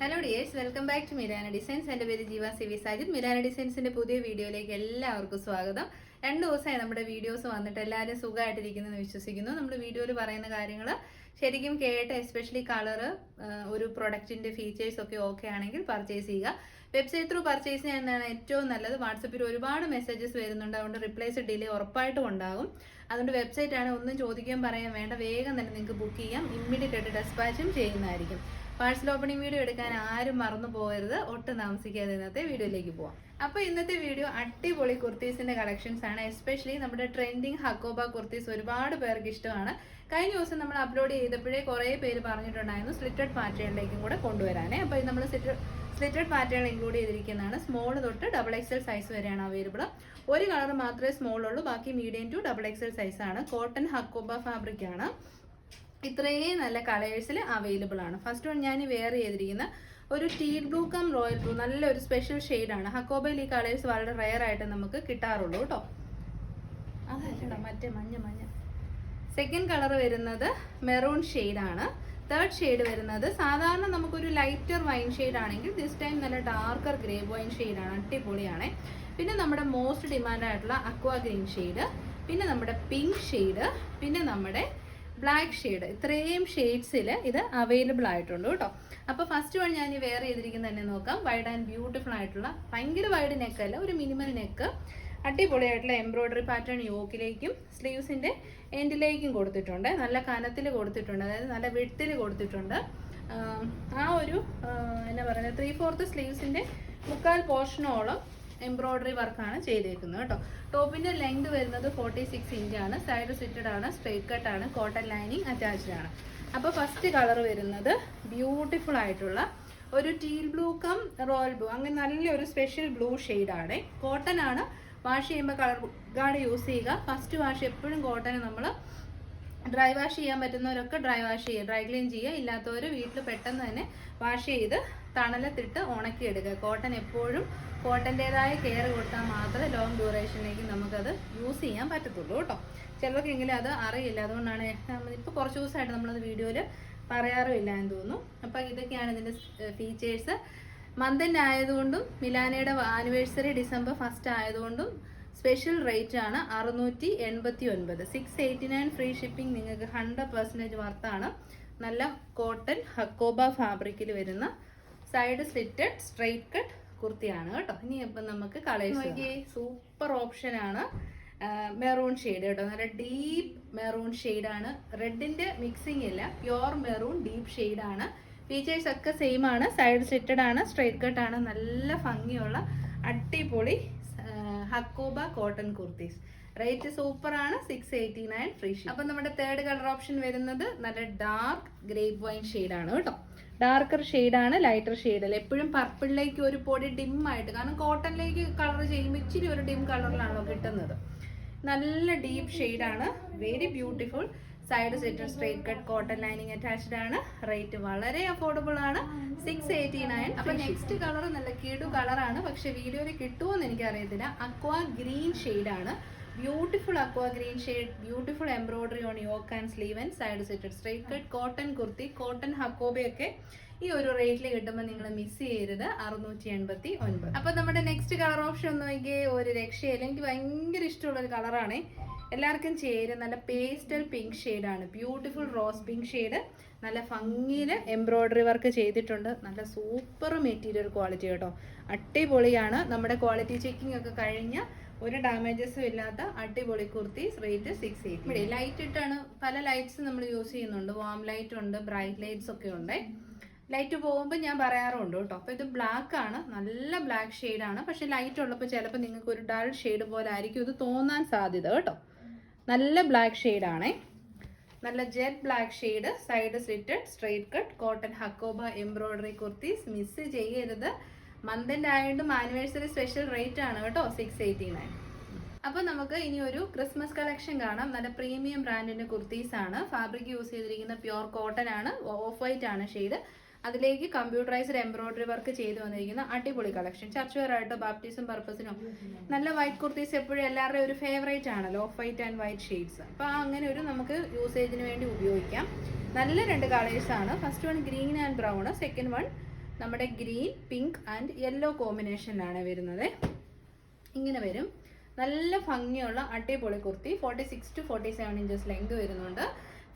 Hello dears, welcome back to Mirana designs. എൻ്റെ പേര് Jeeva C V Sajid. Mirana ഡിസൈൻസിന്റെ പുതിയ വീഡിയോയിലേക്ക് എല്ലാവർക്കും സ്വാഗതം. 2 ദിവസമായി നമ്മുടെ വീഡിയോസ് വന്നിട്ട് എല്ലാവരും സുഖമായിട്ടിരിക്കുന്നെന്ന് വിശ്വസിക്കുന്നു. നമ്മുടെ വീഡിയോയിൽ പറയുന്ന കാര്യങ്ങൾ ശരിക്കും കേട്ട്, എസ്പെഷ്യലി കളറ്, ഒരു പ്രൊഡക്റ്റിന്റെ ഫീച്ചേഴ്സ് ഒക്കെ ഓക്കെ ആണെങ്കിൽ പർച്ചേസ് ചെയ്യുക. വെബ്സൈറ്റ് ത്രൂ പർച്ചേസ് ചെയ്യാനാണ് ഏറ്റവും നല്ലത്. വാട്സപ്പിൽ ഒരുപാട് മെസ്സേജസ് വരുന്നുണ്ട്, അതുകൊണ്ട് റിപ്ലൈസ് ഡിലേ ഉറപ്പായിട്ടും ഉണ്ടാകും. അതുകൊണ്ട് വെബ്സൈറ്റ് ആണ്, ഒന്നും ചോദിക്കാൻ പറയാൻ വേണ്ട, വേഗം തന്നെ നിങ്ങൾക്ക് ബുക്ക് ചെയ്യാം. ഇമ്മീഡിയറ്റ് ആയിട്ട് ഡെസ്പാച്ചും ചെയ്യുന്നതായിരിക്കും. പാഴ്സൽ ഓപ്പണിംഗ് വീഡിയോ എടുക്കാൻ ആരും മറന്നു പോകരുത്. ഒട്ടും താമസിക്കാതെ ഇന്നത്തെ വീഡിയോയിലേക്ക് പോവാം. അപ്പോൾ ഇന്നത്തെ വീഡിയോ അടിപൊളി കുർത്തീസിന്റെ കളക്ഷൻസ് ആണ്. എസ്പെഷ്യലി നമ്മുടെ ട്രെൻഡിങ് ഹക്കോബ കുർത്തീസ് ഒരുപാട് പേർക്ക് ഇഷ്ടമാണ്. കഴിഞ്ഞ ദിവസം നമ്മൾ അപ്ലോഡ് ചെയ്തപ്പോഴേ കുറേ പേര് പറഞ്ഞിട്ടുണ്ടായിരുന്നു സ്ലിറ്റഡ് പാറ്റേണിലേക്കും കൂടെ കൊണ്ടുവരാനേ. അപ്പോൾ ഇത് നമ്മൾ സ്ലിറ്റഡ് പാറ്റേൺ ഇൻക്ലൂഡ് ചെയ്തിരിക്കുന്നതാണ്. സ്മോൾ തൊട്ട് XXL സൈസ് വരെയാണ് അവൈലബിൾ. ഒരു കളർ മാത്രമേ സ്മോൾ ഉള്ളൂ, ബാക്കി മീഡിയം ടു XXL സൈസ് ആണ്. കോട്ടൺ ഹക്കോബ ഫാബ്രിക് ആണ്. ഇത്രയും നല്ല കളേഴ്സിൽ അവൈലബിൾ ആണ്. ഫസ്റ്റ് വൺ ഞാൻ വെയർ ചെയ്തിരിക്കുന്ന ഒരു teal blue cum royal blue, നല്ലൊരു സ്പെഷ്യൽ ഷെയ്ഡാണ്. ഹക്കോബയിൽ ഈ കളേഴ്സ് വളരെ റെയർ ആയിട്ട് നമുക്ക് കിട്ടാറുള്ളൂ കേട്ടോ. അതല്ലടാ, മറ്റേ മഞ്ഞ. സെക്കൻഡ് കളർ വരുന്നത് മെറൂൺ ഷെയ്ഡാണ്. തേർഡ് ഷെയ്ഡ് വരുന്നത് സാധാരണ നമുക്കൊരു ലൈറ്റർ വൈൻ ഷെയ്ഡ് ആണെങ്കിൽ ദിസ് ടൈം നല്ല ഡാർക്കർ ഗ്രേ വൈൻ ഷെയ്ഡാണ്. അടിപൊളിയാണ്. പിന്നെ നമ്മുടെ മോസ്റ്റ് ഡിമാൻഡ് ആയിട്ടുള്ള അക്വാ ഗ്രീൻ ഷെയ്ഡ്, പിന്നെ നമ്മുടെ പിങ്ക് ഷെയ്ഡ്, പിന്നെ നമ്മുടെ ബ്ലാക്ക് ഷെയ്ഡ്. ഇത്രയും ഷെയ്ഡ്സിൽ ഇത് അവൈലബിൾ ആയിട്ടുണ്ട് കേട്ടോ. അപ്പോൾ ഫസ്റ്റ് വൺ ഞാൻ വെയർ ചെയ്തിരിക്കുന്നത് തന്നെ നോക്കാം. വൈഡ് ആൻഡ് ബ്യൂട്ടിഫുൾ ആയിട്ടുള്ള, ഭയങ്കര വൈഡ് നെക്കല്ല, ഒരു മിനിമൽ നെക്ക്, അടിപൊളിയായിട്ടുള്ള എംബ്രോയ്ഡറി പാറ്റേൺ യോക്കിലേക്കും സ്ലീവ്സിൻ്റെ എൻഡിലേക്കും കൊടുത്തിട്ടുണ്ട്. നല്ല കനത്തിൽ കൊടുത്തിട്ടുണ്ട്, അതായത് നല്ല വിഡ്ത്തിൽ കൊടുത്തിട്ടുണ്ട്. ആ ഒരു എന്നാ പറയുന്നത്, 3/4 സ്ലീവ്സിൻ്റെ മുക്കാൽ പോർഷനോളം എംബ്രോയ്ഡറി വർക്കാണ് ചെയ്തേക്കുന്നത് കേട്ടോ. ടോപ്പിന്റെ ലെങ്ത് വരുന്നത് 46 ഇഞ്ചാണ്. സൈഡ് സ്റ്റിറ്റഡ് ആണ്, സ്ട്രെയിറ്റ് കട്ട് ആണ്, കോട്ടൺ ലൈനിങ് അറ്റാച്ച്ഡ് ആണ്. അപ്പോൾ ഫസ്റ്റ് കളർ വരുന്നത് ബ്യൂട്ടിഫുൾ ആയിട്ടുള്ള ഒരു teal blue cum royal blue, അങ്ങനെ നല്ലൊരു സ്പെഷ്യൽ ബ്ലൂ ഷെയ്ഡാണ്. കോട്ടൺ ആണ്. വാഷ് ചെയ്യുമ്പോൾ കളർ ഗാർഡ് യൂസ് ചെയ്യുക. ഫസ്റ്റ് വാഷ് എപ്പോഴും കോട്ടൺ നമ്മൾ ഡ്രൈ വാഷ് ചെയ്യാൻ പറ്റുന്നവരൊക്കെ ഡ്രൈ വാഷ് ചെയ്യുക, ഡ്രൈ ക്ലീൻ ചെയ്യുക. ഇല്ലാത്തവർ വീട്ടിൽ പെട്ടെന്ന് തന്നെ വാഷ് ചെയ്ത് തണലത്തിട്ട് ഉണക്കിയെടുക്കുക. കോട്ടൺ എപ്പോഴും കോട്ടൻ്റെതായ കെയർ കൊടുത്താൽ മാത്രമേ ലോങ് ഡ്യൂറേഷനിലേക്ക് നമുക്കത് യൂസ് ചെയ്യാൻ പറ്റത്തുള്ളൂ കേട്ടോ. ചിലർക്കെങ്കിലും അത് അറിയില്ല, അതുകൊണ്ടാണ് ഇപ്പോൾ കുറച്ച് ദിവസമായിട്ട് നമ്മളത് വീഡിയോയിൽ പറയാറുമില്ല എന്ന് തോന്നുന്നു. അപ്പോൾ ഇതൊക്കെയാണ് ഇതിൻ്റെ ഫീച്ചേഴ്സ്. മന്ത് എൻഡ് ആയതുകൊണ്ടും മിലാനയുടെ ആനിവേഴ്സറി ഡിസംബർ 1 ആയതുകൊണ്ടും സ്പെഷ്യൽ റേറ്റ് ആണ് 689. 689 ഫ്രീ ഷിപ്പിംഗ്. നിങ്ങൾക്ക് 100% വർത്താണ്. നല്ല കോട്ടൺ ഹക്കോബ ഫാബ്രിക്കിൽ വരുന്ന സൈഡ് സ്ലിറ്റഡ് സ്ട്രെയിറ്റ് കട്ട് കുർത്തിയാണ് കേട്ടോ. ഇനി ഇപ്പം നമുക്ക് കളേഴ്സ് സൂപ്പർ ഓപ്ഷനാണ്. മെറൂൺ ഷെയ്ഡ് കേട്ടോ, നല്ല ഡീപ്പ് മെറൂൺ ഷെയ്ഡാണ്. റെഡിന്റെ മിക്സിംഗ് ഇല്ല, പ്യോർ മെറൂൺ ഡീപ്പ് ഷെയ്ഡാണ്. ഫീച്ചേഴ്സ് ഒക്കെ സെയിം ആണ്. സൈഡ് സ്ലിറ്റഡ് ആണ്, സ്ട്രെയിറ്റ് കട്ട് ആണ്. നല്ല ഭംഗിയുള്ള അടിപൊളി hakoba cotton kurtis. Rate super ആണ്. 689 ഫ്രീ ഷിപ്പ്. അപ്പം നമ്മുടെ തേർഡ് കളർ ഓപ്ഷൻ വരുന്നത് നല്ല ഡാർക്ക് ഗ്രേപ്പ് വൈൻ ഷെയ്ഡാണ് കേട്ടോ. ഡാർക്കർ ഷെയ്ഡാണ്, ലൈറ്റർ ഷെയ്ഡല്ല. എപ്പോഴും പർപ്പിളിലേക്ക് ഒരു പൊടി ഡിം ആയിട്ട്, കാരണം കോട്ടണിലേക്ക് കളർ ചെയ്യുമ്പോൾ ഇച്ചിരി ഒരു ഡിം കളറിലാണല്ലോ കിട്ടുന്നത്. നല്ല ഡീപ്പ് ഷെയ്ഡാണ്, very beautiful. Side setter straight cut cotton lining attached ആണ്. റേറ്റ് വളരെ അഫോർഡബിൾ ആണ്, 689. അപ്പൊ നെക്സ്റ്റ് കളർ നല്ല കിടു കളറാണ്, പക്ഷെ വീഡിയോയിൽ കിട്ടുമോന്ന് എനിക്കറിയത്തില്ല. അക്വാ ഗ്രീൻ ഷെയ്ഡാണ്. Beautiful aqua green shade, beautiful embroidery on yoke and sleeve and side setted straight cut cotton kurti. Cotton ഹക്കോബയൊക്കെ ഈ ഒരു റേറ്റിൽ കിട്ടുമ്പോൾ നിങ്ങൾ മിസ് ചെയ്യരുത്. 689. അപ്പൊ നമ്മുടെ നെക്സ്റ്റ് കളർ ഓപ്ഷൻ ഒന്ന് നോക്കിയേ, ഒരു രക്ഷയില്ല. എനിക്ക് ഭയങ്കര ഇഷ്ടമുള്ള ഒരു കളറാണ്, എല്ലാവർക്കും ചേരും. നല്ല പേസ്റ്റൽ പിങ്ക് ഷെയ്ഡാണ്, ബ്യൂട്ടിഫുൾ റോസ് പിങ്ക് ഷെയ്ഡ്. നല്ല ഭംഗിയിൽ എംബ്രോയ്ഡറി വർക്ക് ചെയ്തിട്ടുണ്ട്. നല്ല സൂപ്പർ മെറ്റീരിയൽ ക്വാളിറ്റി കേട്ടോ, അടിപൊളിയാണ്. നമ്മുടെ ക്വാളിറ്റി ചെക്കിംഗ് ഒക്കെ കഴിഞ്ഞ ഒരു ഡാമേജസും ഇല്ലാത്ത അടിപൊളി കുർത്തീസ്. റേറ്റ് 680. ഇവിടെ ലൈറ്റ് ഇട്ടാണ്, പല ലൈറ്റ്സ് നമ്മൾ യൂസ് ചെയ്യുന്നുണ്ട്. വാം ലൈറ്റ് ഉണ്ട്, ബ്രൈറ്റ് ലൈറ്റ്സ് ഒക്കെ ഉണ്ട്. ലൈറ്റ് പോകുമ്പോൾ ഞാൻ പറയാറുണ്ട് കേട്ടോ. അപ്പോൾ ഇത് ബ്ലാക്ക് ആണ്, നല്ല ബ്ലാക്ക് ഷെയ്ഡാണ്. പക്ഷെ ലൈറ്റ് ഉള്ളപ്പോൾ ചിലപ്പോൾ നിങ്ങൾക്ക് ഒരു ഡൾ ഷെയ്ഡ് പോലെ ആയിരിക്കും ഇത് തോന്നാൻ സാധ്യത കേട്ടോ. നല്ല ബ്ലാക്ക് ഷെയ്ഡാണേ, നല്ല jet black shade. Side slitted straight cut cotton hakoba embroidery kurtis. Miss ചെയ്യരുത്. മന്ത് എൻഡ് ആയതുകൊണ്ടും ആനിവേഴ്സറി സ്പെഷ്യൽ റേറ്റ് ആണ് കേട്ടോ, 689. അപ്പോൾ നമുക്ക് ഇനി ഒരു ക്രിസ്മസ് കളക്ഷൻ കാണാം. നല്ല പ്രീമിയം ബ്രാൻഡിന്റെ കുർത്തീസ് ആണ്. ഫാബ്രിക് യൂസ് ചെയ്തിരിക്കുന്ന പ്യോർ കോട്ടൺ ആണ്, ഓഫ് വൈറ്റ് ആണ് ഷെയ്ഡ്. അതിലേക്ക് കമ്പ്യൂട്ടറൈസ്ഡ് എംബ്രോയ്ഡറി വർക്ക് ചെയ്ത് വന്നിരിക്കുന്ന അടിപൊളി കളക്ഷൻ. ചർച്ച് വെയർ ആയിട്ടോ ബാപ്റ്റിസം പർപ്പസിനോ നല്ല വൈറ്റ് കുർത്തീസ് എപ്പോഴും എല്ലാവരുടെയും ഒരു ഫേവറേറ്റ് ആണല്ലോ, of white and white shades. അപ്പോൾ അങ്ങനെ ഒരു നമുക്ക് യൂസേജിന് വേണ്ടി ഉപയോഗിക്കാം. നല്ല 2 കളേഴ്സാണ്. First one green and brown, second one നമ്മുടെ ഗ്രീൻ, പിങ്ക് ആൻഡ് യെല്ലോ കോമ്പിനേഷനിലാണ് വരുന്നത്. ഇങ്ങനെ വരും. നല്ല ഭംഗിയുള്ള അടിപൊളി കുർത്തി. 46 to 47 ഇഞ്ചസ് ലെങ്ത് വരുന്നുണ്ട്.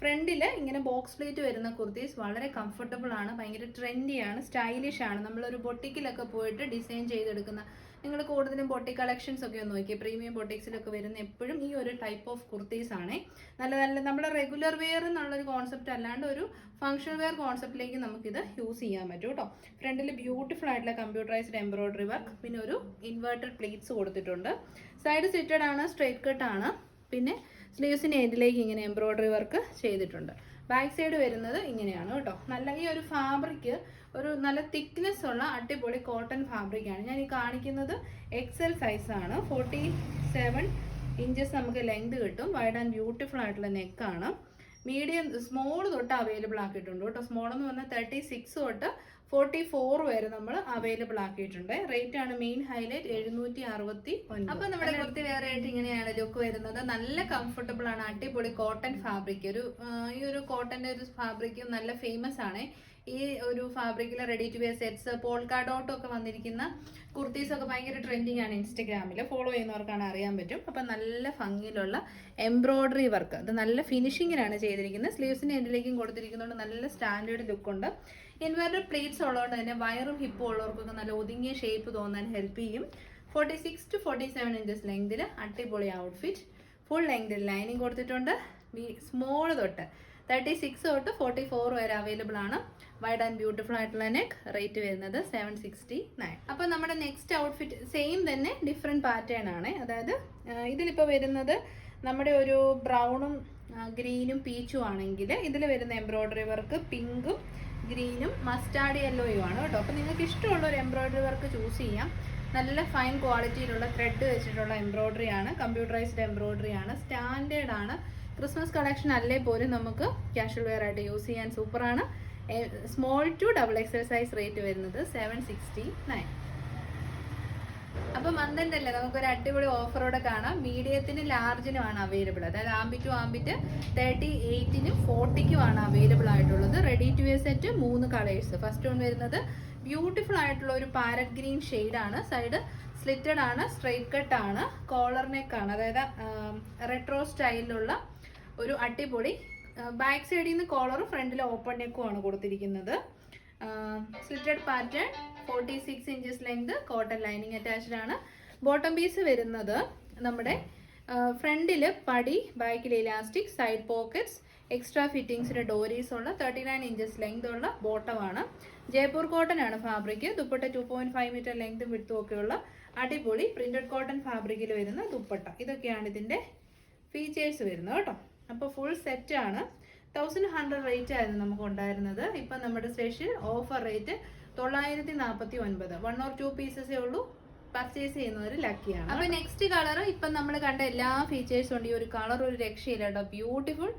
ഫ്രണ്ടിൽ ഇങ്ങനെ ബോക്സ് പ്ലേറ്റ് വരുന്ന കുർത്തീസ് വളരെ കംഫർട്ടബിൾ ആണ്, ഭയങ്കര ട്രെൻഡിയാണ്, സ്റ്റൈലിഷ് ആണ്. നമ്മളൊരു ബൊട്ടിക്കിലൊക്കെ പോയിട്ട് ഡിസൈൻ ചെയ്തെടുക്കുന്ന, നിങ്ങൾ കൂടുതലും ബൊട്ടിക് കളക്ഷൻസ് ഒക്കെ ഒന്ന് നോക്കിയാൽ പ്രീമിയം ബൊട്ടിക്സിലൊക്കെ വരുന്ന എപ്പോഴും ഈ ഒരു ടൈപ്പ് ഓഫ് കുർത്തീസ് ആണ്. നല്ല നല്ല നമ്മുടെ റെഗുലർ വെയർ എന്നുള്ളൊരു കോൺസെപ്റ്റ് അല്ലാണ്ട് ഒരു ഫംഗ്ഷൻ വെയർ കോൺസെപ്റ്റിലേക്ക് നമുക്കിത് യൂസ് ചെയ്യാൻ പറ്റും കേട്ടോ. ഫ്രണ്ടിൽ ബ്യൂട്ടിഫുൾ ആയിട്ടുള്ള കമ്പ്യൂട്ടറൈസ്ഡ് എംബ്രോയിഡറി വർക്ക്, പിന്നെ ഒരു ഇൻവേർട്ടഡ് പ്ലീറ്റ്സ് കൊടുത്തിട്ടുണ്ട്. സൈഡ് സ്റ്റിറ്റഡ് ആണ്, സ്ട്രൈറ്റ് കട്ട് ആണ്. പിന്നെ സ്ലീവ്സിൻ്റെ എൻഡിലേക്ക് ഇങ്ങനെ എംബ്രോയിഡറി വർക്ക് ചെയ്തിട്ടുണ്ട്. ബാക്ക് സൈഡ് വരുന്നത് ഇങ്ങനെയാണ് കേട്ടോ. നല്ല ഈ ഒരു ഫാബ്രിക് ഒരു നല്ല തിക്നെസ് ഉള്ള അടിപൊളി കോട്ടൺ ഫാബ്രിക്കാണ്. ഞാൻ ഈ കാണിക്കുന്നത് എക്സൽ സൈസാണ്. 47 ഇഞ്ചസ് നമുക്ക് ലെങ്ത് കിട്ടും. വൈഡ് ആൻഡ് ബ്യൂട്ടിഫുൾ ആയിട്ടുള്ള നെക്കാണ്. മീഡിയം സ്മോൾ തൊട്ട് അവൈലബിൾ ആക്കിയിട്ടുണ്ട് കേട്ടോ. സ്മോൾ എന്ന് പറഞ്ഞാൽ 36 തൊട്ട് 44 വരെ നമ്മൾ അവൈലബിൾ ആക്കിയിട്ടുണ്ട്. റേറ്റ് ആണ് മെയിൻ ഹൈലൈറ്റ് 769. അപ്പൊ നമ്മുടെ കുർത്തി വേറെ ആയിട്ട് ഇങ്ങനെയാണ് ലുക്ക് വരുന്നത്. നല്ല കംഫർട്ടബിൾ ആണ്, അടിപൊളി കോട്ടൺ ഫാബ്രിക്. ഈ ഒരു കോട്ടന്റെ ഒരു ഫാബ്രിക് നല്ല ഫേമസ് ആണ്. ഈ ഒരു ഫാബ്രിക്കിൽ ready to wear sets, polka dot ഒക്കെ വന്നിരിക്കുന്ന കുർത്തീസ് ഒക്കെ ഭയങ്കര ട്രെൻഡിങ് ആണ്. ഇൻസ്റ്റഗ്രാമിൽ ഫോളോ ചെയ്യുന്നവർക്കാണ് അറിയാൻ പറ്റും. അപ്പൊ നല്ല ഭംഗിയിലുള്ള എംബ്രോയിഡറി വർക്ക്, അത് നല്ല ഫിനിഷിങ്ങിലാണ് ചെയ്തിരിക്കുന്നത്. സ്ലീവ്സിന്റെ എൻഡിലേക്കും കൊടുത്തിരിക്കുന്നതുകൊണ്ട് നല്ല സ്റ്റാൻഡേർഡ് ലുക്ക് ഉണ്ട്. ഇൻവേർട്ടഡ് പ്ലേറ്റ്സ് ഉള്ളതുകൊണ്ട് തന്നെ വയറും ഹിപ്പും ഉള്ളവർക്കൊക്കെ നല്ല ഒതുങ്ങിയ ഷേപ്പ് തോന്നാൻ ഹെൽപ്പ് ചെയ്യും. 46 to 47 ഇഞ്ചസ് ലെങ്തിൽ അടിപൊളി ഔട്ട്ഫിറ്റ്. ഫുൾ ലെങ്തിൽ ലൈനിങ് കൊടുത്തിട്ടുണ്ട്. സ്മോൾ തൊട്ട് 36 തൊട്ട് 44 വരെ അവൈലബിൾ ആണ്. വൈഡ് ആൻഡ് ബ്യൂട്ടിഫുൾ ആയിട്ടുള്ള നെക്ക്. റേറ്റ് വരുന്നത് 769. അപ്പോൾ നമ്മുടെ നെക്സ്റ്റ് ഔട്ട്ഫിറ്റ് സെയിം തന്നെ ഡിഫറെൻറ്റ് പാറ്റേൺ ആണ്. അതായത് ഇതിലിപ്പോൾ വരുന്നത് നമ്മുടെ ഒരു ബ്രൗണും ഗ്രീനും പീച്ചും ആണെങ്കിൽ ഇതിൽ വരുന്ന എംബ്രോയിഡറി വർക്ക് പിങ്കും ഗ്രീനും മസ്റ്റാർഡ് യെല്ലോയും ആണ് കേട്ടോ. അപ്പോൾ നിങ്ങൾക്ക് ഇഷ്ടമുള്ള ഒരു എംബ്രോയിഡറി വർക്ക് ചൂസ് ചെയ്യാം. നല്ല ഫൈൻ ക്വാളിറ്റിയിലുള്ള ത്രെഡ് വെച്ചിട്ടുള്ള എംബ്രോയിഡറി ആണ്, കമ്പ്യൂട്ടറൈസ്ഡ് എംബ്രോയിഡറി ആണ്, സ്റ്റാൻഡേർഡ് ആണ്. ക്രിസ്മസ് കളക്ഷൻ അല്ലേ പോലും നമുക്ക് ക്യാഷ്വൽ വെയർ ആയിട്ട് യൂസ് ചെയ്യാൻ സൂപ്പറാണ്. Small to XXL size rate വരുന്നത് 769. അപ്പോൾ മന്ദൻ്റെ അല്ലേ, നമുക്കൊരു അടിപൊളി ഓഫറോടെ കാണാം. മീഡിയത്തിന് ലാർജിനുമാണ് അവൈലബിൾ. അതായത് ആംബിറ്റ് ടു ആംബിറ്റ് 38-നും 40-നും അവൈലബിൾ ആയിട്ടുള്ളത്. Ready to wear set 3 colours. First one വരുന്നത് ബ്യൂട്ടിഫുൾ ആയിട്ടുള്ള ഒരു പാരറ്റ് ഗ്രീൻ ഷെയ്ഡാണ്. സൈഡ് സ്ലിറ്റഡ് ആണ്, സ്ട്രെയിറ്റ് കട്ട് ആണ്, കോളർ നെക്ക് ആണ്. അതായത് റെട്രോ സ്റ്റൈലിലുള്ള ഒരു അടിപൊളി ബാക്ക് സൈഡിൽ നിന്ന് കോളറും ഫ്രണ്ടിൽ ഓപ്പൺ നെക്കും ആണ് കൊടുത്തിരിക്കുന്നത്. Slitted pattern, 46 inches length, cotton lining attached ആണ്. ബോട്ടം പീസ് വരുന്നത് നമ്മുടെ ഫ്രണ്ടിൽ പടി, ബാക്കിൽ ഇലാസ്റ്റിക്, സൈഡ് പോക്കറ്റ്സ്, എക്സ്ട്രാ ഫിറ്റിംഗ്സിന്റെ ഡോരീസ് ഉള്ള 39 ഇഞ്ചസ് ലെങ്ത് ഉള്ള ബോട്ടമാണ്. ജയ്പൂർ കോട്ടൺ ആണ് ഫാബ്രിക്. ദുപ്പട്ട 2.5 മീറ്റർ ലെങ്തും വിഡ്ത്തും ഒക്കെയുള്ള അടിപൊളി പ്രിന്റഡ് കോട്ടൺ ഫാബ്രിക്കിൽ വരുന്ന ദുപ്പട്ട. ഇതൊക്കെയാണ് ഇതിന്റെ ഫീച്ചേഴ്സ് വരുന്നത് കേട്ടോ. അപ്പോൾ ഫുൾ സെറ്റ് ആണ്. 1100 റേറ്റ് ആയിരുന്നു നമുക്ക് ഉണ്ടായിരുന്നത്. ഇപ്പം നമ്മുടെ സ്പെഷ്യൽ ഓഫർ റേറ്റ് 949. 1 or 2 പീസസേ ഉള്ളൂ. പർച്ചേസ് ചെയ്യുന്നവർ ലക്കിയാണ്. അപ്പോൾ നെക്സ്റ്റ് കളർ ഇപ്പം നമ്മൾ കണ്ട എല്ലാ ഫീച്ചേഴ്സും ഉണ്ട്. ഈ ഒരു കളർ ഒരു രക്ഷയില്ല കേട്ടോ. ബ്യൂട്ടിഫുൾ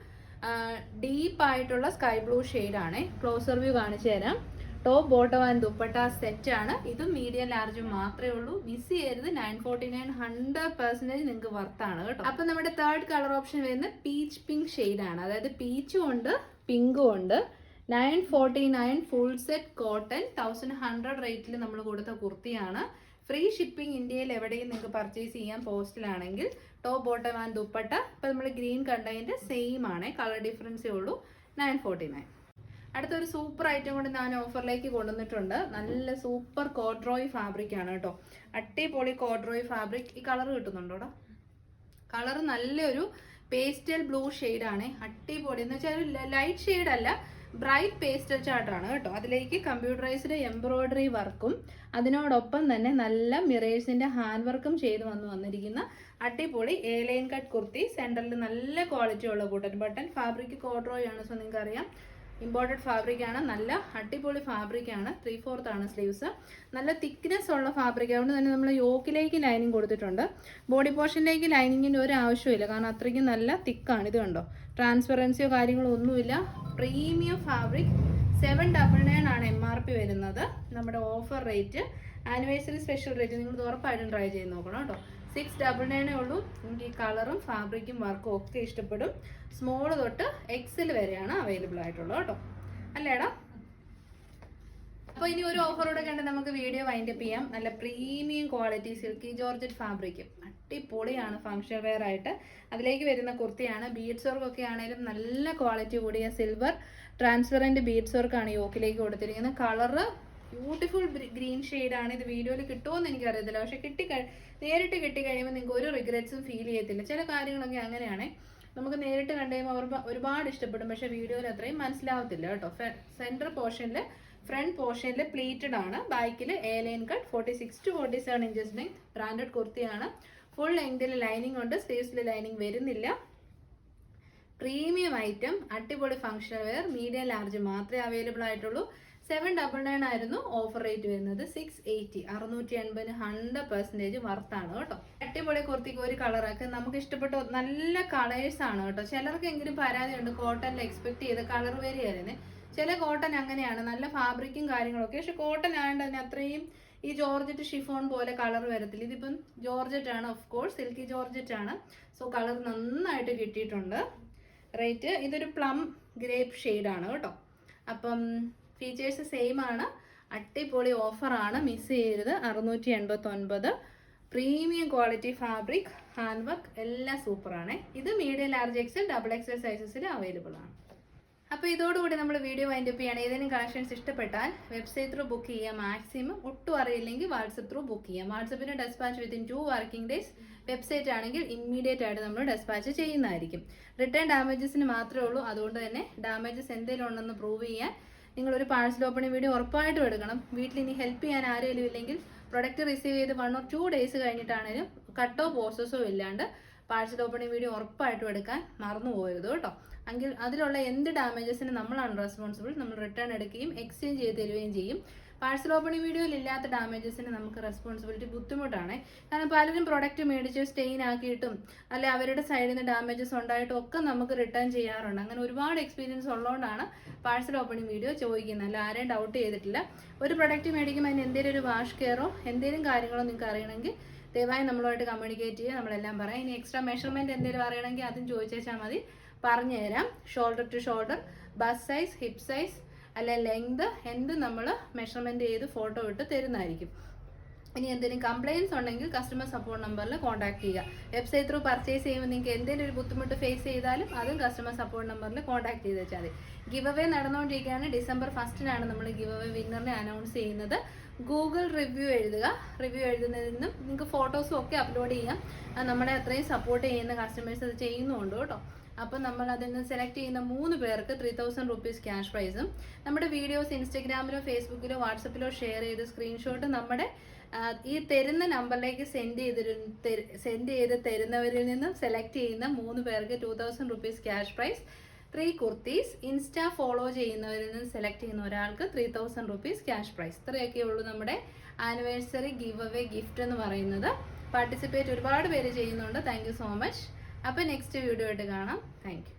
ഡീപ്പ് ആയിട്ടുള്ള സ്കൈ ബ്ലൂ ഷെയ്ഡാണ്. ക്ലോസർ വ്യൂ കാണിച്ചു തരാം. Top bottom and dupatta set ആണ്. ഇതും മീഡിയം ലാർജും മാത്രമേ ഉള്ളൂ. മിസ് ചെയ്യരുത്. 949 100% നിങ്ങൾക്ക് വർത്താണ് കേട്ടോ. അപ്പൊ നമ്മുടെ തേർഡ് കളർ ഓപ്ഷൻ വരുന്നത് പീച്ച് പിങ്ക് ഷെയ്ഡാണ്. അതായത് പീച്ചും ഉണ്ട് പിങ്കും ഉണ്ട്. 949 ഫുൾ സെറ്റ് കോട്ടൺ 1100 റേറ്റിൽ നമ്മൾ കൊടുത്ത കുർത്തിയാണ്. ഫ്രീ ഷിപ്പിംഗ് ഇന്ത്യയിൽ എവിടെയും നിങ്ങൾക്ക് പർച്ചേസ് ചെയ്യാം പോസ്റ്റിലാണെങ്കിൽ. ടോപ്പ് ബോട്ടം ആൻഡ് ദുപ്പട്ട ഇപ്പൊ നമ്മൾ ഗ്രീൻ കണ്ടതിന്റെ സെയിം ആണ്, കളർ ഡിഫറൻസേ ഉള്ളൂ. 949. അടുത്തൊരു സൂപ്പർ ഐറ്റം കൊണ്ട് ഞാൻ ഓഫറിലേക്ക് കൊണ്ടുവന്നിട്ടുണ്ട്. നല്ല സൂപ്പർ കോഡ്രോയ് ഫാബ്രിക് ആണ് കേട്ടോ. അടിപൊളി കോഡ്രോയ് ഫാബ്രിക്. ഈ കളർ കിട്ടുന്നുണ്ടോടാ? കളർ നല്ലൊരു പേസ്റ്റൽ ബ്ലൂ ഷെയ്ഡാണ്. അടിപൊളി എന്ന് വെച്ചാൽ ഒരു ലൈറ്റ് ഷെയ്ഡ് അല്ല, ബ്രൈറ്റ് പേസ്റ്റൽ ചാർട്ടാണ് കേട്ടോ. അതിലേക്ക് കമ്പ്യൂട്ടറൈസ്ഡ് എംബ്രോയിഡറി വർക്കും അതിനോടൊപ്പം തന്നെ നല്ല മിറേഴ്സിന്റെ ഹാൻഡ് വർക്കും ചെയ്ത് വന്നിരിക്കുന്ന അടിപൊളി എ ലൈൻ കട്ട് കുർത്തി. സെന്ററിൽ നല്ല ക്വാളിറ്റി ഉള്ള ബട്ടൺ ഫാബ്രിക് കോഡ്രോയ് ആണ്. സോ നിങ്ങൾക്ക് അറിയാം ഇമ്പോർട്ടഡ് ഫാബ്രിക് ആണ്. നല്ല അടിപൊളി ഫാബ്രിക് ആണ്. 3/4 ആണ് സ്ലീവ്സ്. നല്ല തിക്നെസ് ഉള്ള ഫാബ്രിക് അതുകൊണ്ട് തന്നെ നമ്മൾ യോക്കിലേക്ക് ലൈനിങ് കൊടുത്തിട്ടുണ്ട്. ബോഡി പോർഷനിലേക്ക് ലൈനിങ്ങിൻ്റെ ഒരു ആവശ്യമില്ല, കാരണം അത്രയ്ക്കും നല്ല തിക്കാണ്. ഇത് കണ്ടോ, ട്രാൻസ്പെറൻസിയോ കാര്യങ്ങളോ ഒന്നുമില്ല. Premium fabric. 799 ആണ് MRP വരുന്നത്. നമ്മുടെ offer rate anniversary special rate നിങ്ങൾ ഉറപ്പായിട്ടും ട്രൈ ചെയ്ത് നോക്കണം കേട്ടോ. 699 ഉള്ളൂ. എനിക്ക് ഈ കളറും ഫാബ്രിക്കും വർക്കും ഒക്കെ ഇഷ്ടപ്പെടും. സ്മോൾ തൊട്ട് XL വരെയാണ് അവൈലബിൾ ആയിട്ടുള്ളത് കേട്ടോ. അല്ലേടാ? അപ്പോൾ ഇനി ഒരു ഓഫറോടെ കണ്ട് നമുക്ക് വീഡിയോ വൈൻഡപ്പ് ചെയ്യാം. നല്ല premium quality silky georgette fabric, അടിപൊളിയാണ് ഫംഗ്ഷൻ വെയർ ആയിട്ട്. അതിലേക്ക് വരുന്ന കുർത്തിയാണ്. ബീഡ്സ് വർക്ക് ഒക്കെ ആണെങ്കിലും നല്ല ക്വാളിറ്റി കൂടിയ സിൽവർ ട്രാൻസ്പെറൻറ്റ് ബീഡ്സ് വർക്കാണ് യോക്കിലേക്ക് കൊടുത്തിരിക്കുന്നത്. കളറ് ബ്യൂട്ടിഫുൾ ഗ്രീൻ ഷെയ്ഡാണ്. ഇത് വീഡിയോയിൽ കിട്ടുമോയെന്ന് എനിക്കറിയത്തില്ല, പക്ഷെ നേരിട്ട് കിട്ടിക്കഴിയുമ്പോൾ നിങ്ങൾക്ക് ഒരു റിഗ്രറ്റ്സും ഫീൽ ചെയ്യത്തില്ല. ചില കാര്യങ്ങളൊക്കെ അങ്ങനെയാണ്, നമുക്ക് നേരിട്ട് കണ്ടു കഴിയുമ്പോൾ ഒരുപാട് ഇഷ്ടപ്പെടും, പക്ഷെ വീഡിയോയിൽ അത്രയും മനസ്സിലാവത്തില്ല കേട്ടോ. സെൻറ്റർ പോർഷനിൽ ഫ്രണ്ട് പോർഷനിൽ പ്ലീറ്റഡ് ആണ്. ബാക്കിൽ A line cut 46 to 47 inches length. Branded കുർത്തിയാണ്. ഫുൾ ലെങ്തിൽ ലൈനിങ് ഉണ്ട്, സ്ലീവ്സിൽ ലൈനിങ് വരുന്നില്ല. പ്രീമിയം ഐറ്റം, അടിപൊളി ഫംഗ്ഷണൽ വെയർ. മീഡിയം ലാർജ് മാത്രമേ അവൈലബിൾ ആയിട്ടുള്ളൂ. 799 ആയിരുന്നു ഓഫർ റേറ്റ് വരുന്നത്. 680, 680 100% വർത്താണ് കേട്ടോ. അടിപൊളി കുർത്തിക്ക് ഒരു കളറൊക്കെ നമുക്ക് ഇഷ്ടപ്പെട്ട നല്ല കളേഴ്സ് ആണ് കേട്ടോ. ചിലർക്കെങ്കിലും പരാതിയുണ്ട് കോട്ടണിൽ എക്സ്പെക്ട് ചെയ്ത കളർ വരികയായിരുന്നു. ചില കോട്ടൺ അങ്ങനെയാണ്, നല്ല ഫാബ്രിക്കും കാര്യങ്ങളൊക്കെ, പക്ഷെ കോട്ടൺ ആയതുകൊണ്ട് തന്നെ അത്രയും ഈ ജോർജറ്റ് ഷിഫോൺ പോലെ കളർ വരത്തില്ല. ഇതിപ്പം ജോർജറ്റ് ആണ്, ഓഫ് കോഴ്സ് സിൽക്കി ജോർജറ്റ് ആണ്. സോ കളർ നന്നായിട്ട് കിട്ടിയിട്ടുണ്ട്. റേറ്റ് ഇതൊരു പ്ലം ഗ്രേപ്പ് ഷെയ്ഡാണ് കേട്ടോ. അപ്പം ഫീച്ചേഴ്സ് സെയിം ആണ്. അടിപൊളി ഓഫറാണ്, മിസ് ചെയ്യരുത്. 689. Premium quality fabric, hand work എല്ലാം സൂപ്പറാണ്. ഇത് medium large XL double XL സൈസസിൽ അവൈലബിൾ ആണ്. അപ്പോൾ ഇതോടുകൂടി നമ്മൾ വീഡിയോ വൈൻഡപ്പ് ചെയ്യണം. ഏതെങ്കിലും കളക്ഷൻസ് ഇഷ്ടപ്പെട്ടാൽ വെബ്സൈറ്റ് ത്രൂ ബുക്ക് ചെയ്യാം. മാക്സിമം ഒട്ടും അറിയില്ലെങ്കിൽ വാട്സപ്പ് ത്രൂ ബുക്ക് ചെയ്യാം. വാട്സപ്പിന് dispatch within 2 working days. Website ആണെങ്കിൽ ഇമ്മീഡിയറ്റ് ആയിട്ട് നമ്മൾ ഡെസ്പാച്ച് ചെയ്യുന്നതായിരിക്കും. റിട്ടേൺ ഡാമേജസിന് മാത്രമേ ഉള്ളൂ. അതുകൊണ്ട് തന്നെ ഡാമേജസ് എന്തെങ്കിലും ഉണ്ടെന്ന് പ്രൂവ് ചെയ്യാൻ നിങ്ങളൊരു പാഴ്സൽ ഓപ്പണിംഗ് വീഡിയോ ഉറപ്പായിട്ടും എടുക്കണം. വീട്ടിൽ ഇനി ഹെൽപ്പ് ചെയ്യാൻ ആരെങ്കിലും ഇല്ലെങ്കിൽ പ്രൊഡക്റ്റ് റിസീവ് ചെയ്ത് 1 or 2 ഡേയ്സ് കഴിഞ്ഞിട്ടാണെങ്കിലും കട്ടോ പ്രോസസ്സോ ഇല്ലാണ്ട് പാഴ്സൽ ഓപ്പണിംഗ് വീഡിയോ ഉറപ്പായിട്ടും എടുക്കാൻ മറന്നു പോകരുത് കേട്ടോ. എങ്കിൽ അതിലുള്ള എന്ത് ഡാമേജസിന് നമ്മളാണ് റെസ്പോൺസിബിൾ. നമ്മൾ റിട്ടേൺ എടുക്കുകയും എക്സ്ചേഞ്ച് ചെയ്ത് തരികയും ചെയ്യും. പാഴ്സൽ ഓപ്പണിംഗ് വീഡിയോയിൽ ഇല്ലാത്ത ഡാമേജസിന് നമുക്ക് റെസ്പോൺസിബിലിറ്റി ബുദ്ധിമുട്ടാണ്. കാരണം പലരും പ്രൊഡക്റ്റ് മേടിച്ച് സ്റ്റെയിൻ ആക്കിയിട്ടും അല്ലെ അവരുടെ സൈഡിൽ നിന്ന് ഡാമേജസ് ഉണ്ടായിട്ടും ഒക്കെ നമുക്ക് റിട്ടേൺ ചെയ്യാറുണ്ട്. അങ്ങനെ ഒരുപാട് എക്സ്പീരിയൻസ് ഉള്ളതുകൊണ്ടാണ് പാഴ്സൽ ഓപ്പണിംഗ് വീഡിയോ ചോദിക്കുന്നത്. അല്ല ആരെയും ഡൗട്ട് ചെയ്തിട്ടില്ല. ഒരു പ്രൊഡക്റ്റ് മേടിക്കുമ്പോൾ അതിന് എന്തെങ്കിലും ഒരു വാഷ് കെയറോ എന്തെങ്കിലും കാര്യങ്ങളോ നിങ്ങൾക്ക് അറിയണമെങ്കിൽ ദയവായി നമ്മളുമായിട്ട് കമ്മ്യൂണിക്കേറ്റ് ചെയ്യുക. നമ്മളെല്ലാം പറയാം. ഇനി എക്സ്ട്രാ മെഷർമെൻറ്റ് എന്തെങ്കിലും അറിയണമെങ്കിൽ അതും ചോദിച്ചാൽ മതി, പറഞ്ഞു തരാം. Shoulder to shoulder, bust size, hip size അല്ലെ ലെങ്ത് എന്ത് നമ്മൾ മെഷർമെൻറ്റ് ചെയ്ത് ഫോട്ടോ ഇട്ട് തരുന്നതായിരിക്കും. ഇനി എന്തെങ്കിലും കംപ്ലയിൻസ് ഉണ്ടെങ്കിൽ കസ്റ്റമർ സപ്പോർട്ട് നമ്പറിൽ കോൺടാക്ട് ചെയ്യുക. വെബ്സൈറ്റ് ത്രൂ പർച്ചേസ് ചെയ്യുമ്പോൾ നിങ്ങൾക്ക് എന്തെങ്കിലും ഒരു ബുദ്ധിമുട്ട് ഫേസ് ചെയ്താലും അതും കസ്റ്റമർ സപ്പോർട്ട് നമ്പറിൽ കോൺടാക്ട് ചെയ്ത് വെച്ചാൽ മതി. ഗിവ് അവേ നടന്നുകൊണ്ടിരിക്കുകയാണ്. December 1 നമ്മൾ ഗിവ് അവേ വിന്നറിനെ അനൗൺസ് ചെയ്യുന്നത്. ഗൂഗിൾ റിവ്യൂ എഴുതുക. റിവ്യൂ എഴുതുന്നതിൽ നിന്നും നിങ്ങൾക്ക് ഫോട്ടോസും ഒക്കെ അപ്ലോഡ് ചെയ്യാം. അത് നമ്മളെ അത്രയും സപ്പോർട്ട് ചെയ്യുന്ന കസ്റ്റമേഴ്സ് അത് ചെയ്യുന്നുണ്ട് കേട്ടോ. അപ്പം നമ്മൾ അതിൽ നിന്ന് സെലക്ട് ചെയ്യുന്ന 3 പേർക്ക് 3000 rupees ക്യാഷ് പ്രൈസും. നമ്മുടെ വീഡിയോസ് ഇൻസ്റ്റഗ്രാമിലോ ഫേസ്ബുക്കിലോ വാട്സപ്പിലോ ഷെയർ ചെയ്ത് സ്ക്രീൻഷോട്ട് നമ്മുടെ ഈ തരുന്ന നമ്പറിലേക്ക് സെൻഡ് ചെയ്ത് തരുന്നവരിൽ നിന്നും സെലക്ട് ചെയ്യുന്ന 3 പേർക്ക് 2000 rupees cash prize, 3 kurtis. Insta follow ചെയ്യുന്നവരിൽ നിന്ന് സെലക്ട് ചെയ്യുന്ന ഒരാൾക്ക് 3000 rupees ക്യാഷ് പ്രൈസ്. ഇത്രയൊക്കെ ഉള്ളൂ നമ്മുടെ ആനിവേഴ്സറി ഗിവ് അവേ ഗിഫ്റ്റ് എന്ന് പറയുന്നത്. പാർട്ടിസിപ്പേറ്റ് ഒരുപാട് പേര് ചെയ്യുന്നുണ്ട്. Thank you so much. അപ്പോൾ നെക്സ്റ്റ് വീഡിയോ ആയിട്ട് കാണാം. Thank you.